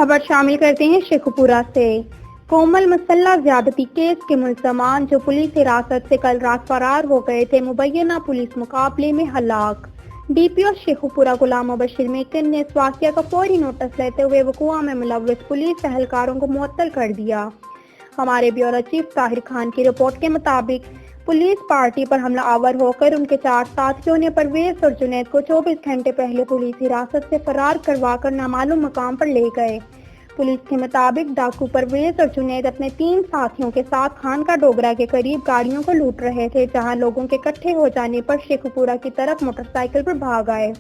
خبر شامل کرتے ہیں شیخوپورہ سے۔ کومل مسلح زیادتی کیس کے ملزمان جو پولیس حراست سے کل رات فرار ہو گئے تھے، مبینہ پولیس مقابلے میں ہلاک۔ ڈی پی او شیخوپورہ غلام مبشر میکن نے اس واقعہ کا فوری نوٹس لیتے ہوئے وقوع میں ملوث پولیس اہلکاروں کو معطل کر دیا۔ ہمارے بیورو چیف طاہر خان کی رپورٹ کے مطابق پولیس پارٹی پر حملہ آور ہو کر ان کے 4 ساتھیوں نے پرویز اور جنید کو 24 گھنٹے پہلے پولیس حراست سے فرار کروا کر نامعلوم مقام پر لے گئے۔ پولیس کے مطابق ڈاکو پرویز اور جنید اپنے 3 ساتھیوں کے ساتھ خان کا ڈوگرا کے قریب گاڑیوں کو لوٹ رہے تھے، جہاں لوگوں کے اکٹھے ہو جانے پر شیخوپورہ کی طرف موٹر سائیکل پر بھاگ آئے،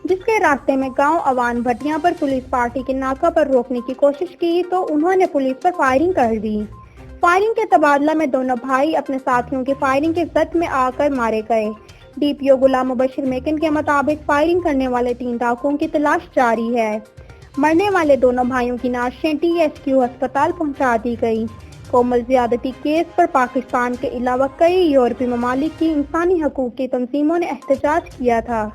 جس کے راستے میں گاؤں اوان بھٹیاں پر پولیس پارٹی کے ناکہ پر روکنے کی کوشش کی تو انہوں نے پولیس پر فائرنگ کر دی۔ فائرنگ کے تبادلہ میں دونوں بھائی اپنے ساتھیوں کی فائرنگ کے زد میں آ کر مارے گئے۔ ڈی پی او غلام مبشر میکن کے مطابق فائرنگ کرنے والے 3 ڈاکوؤں کی تلاش جاری ہے۔ مرنے والے دونوں بھائیوں کی نعشیں THQ ہسپتال پہنچا دی گئی۔ کومل زیادتی کیس پر پاکستان کے علاوہ کئی یورپی ممالک کی انسانی حقوق کی تنظیموں نے احتجاج کیا تھا۔